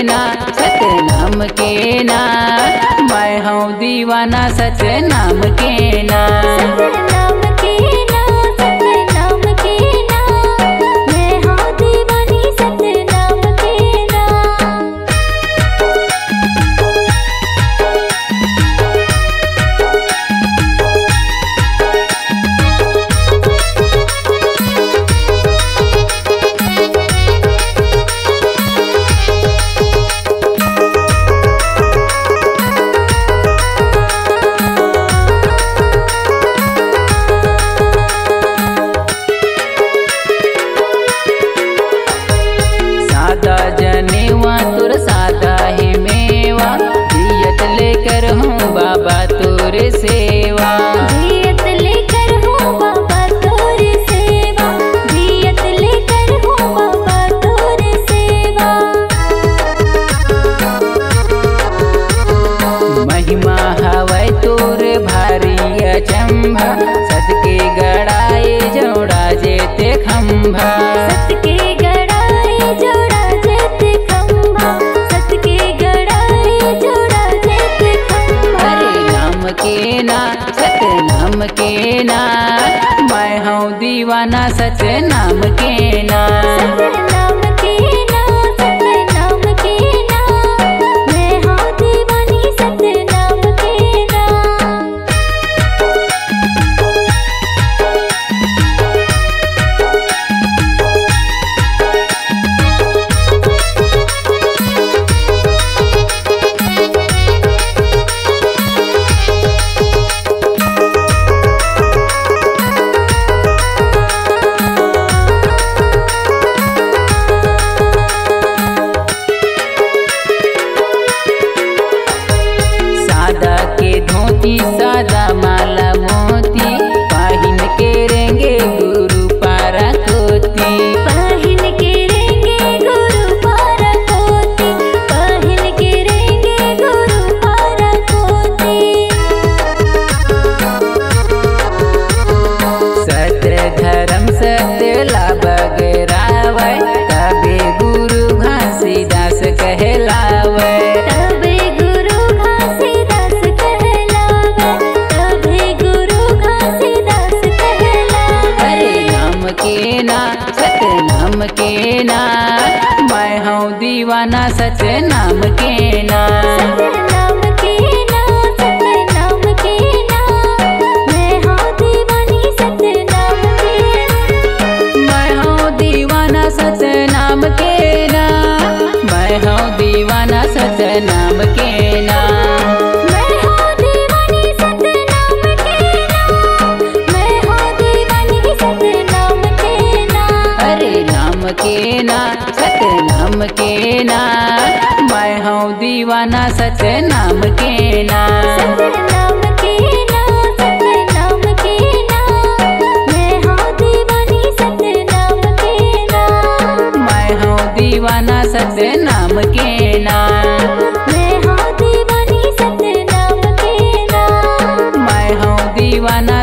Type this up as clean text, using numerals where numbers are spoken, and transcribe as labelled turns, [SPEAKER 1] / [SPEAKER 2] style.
[SPEAKER 1] ना सतनाम के ना, मैं हूँ दीवाना सतनाम के ना।
[SPEAKER 2] सतनाम के ना, सतनाम के ना, मैं हूँ दीवानी सतनाम के ना।
[SPEAKER 1] सादा जनेवा तुर सादा ही मेवा, दियत लेकर हूँ बाबा तुर सेवा।
[SPEAKER 2] दियत लेकर हूँ बाबा तोर सेवा, दियत लेकर हूँ बाबा तोर सेवा।
[SPEAKER 1] महिमा हवै तोर भारी अचंभा, सदके गड़ाए जोड़ा जेते खंभा।
[SPEAKER 2] सत के गड़ाए जोड़ा जेते खंभा, सत के गड़ाए जोड़ा जेते खंभा।
[SPEAKER 1] हरे नाम के ना सतनाम के ना, मैं हूँ दीवाना सतनाम के ना।
[SPEAKER 2] सतनाम के ना, सतनाम के ना, मैं हूँ दीवानी सतनाम के ना।
[SPEAKER 1] सादा के धोती सादा माला मोती, पाहिन के रेंगे गुरु पारा कोती।
[SPEAKER 2] पाहिन के रेंगे गुरु पारा कोती, पाहिन के रेंगे गुरु पारा कोती।
[SPEAKER 1] सत्य धर्म सत्य लाभ गरावै, तबे गुरु घासीदास कहलावै।
[SPEAKER 2] तबे गुरु घासीदास कहलावै, तबे गुरु घासीदास कहलावै।
[SPEAKER 1] हरे नाम के ना सतनाम के ना, मैं हूँ दीवाना सतनाम के ना।
[SPEAKER 2] सतनाम के ना, सतनाम के ना, मैं हूँ दीवानी सतनाम के ना।
[SPEAKER 1] मैं हूँ दीवाना सतनाम के ना, मैं हूँ दीवाना सतनाम के ना।
[SPEAKER 2] मैं हूँ दीवानी सतनाम के ना, मैं हूँ दीवानी सतनाम के ना।
[SPEAKER 1] हरे नाम के ना सतनाम के ना, मैं हूँ दीवाना सतनाम के ना।
[SPEAKER 2] सतनाम के ना, सतनाम के ना, मैं हूँ दीवानी सतनाम के ना।
[SPEAKER 1] मैं हूँ दीवाना सतनाम के ना।
[SPEAKER 2] मैं हूँ दीवानी सतनाम के ना।
[SPEAKER 1] मैं हूँ दीवाना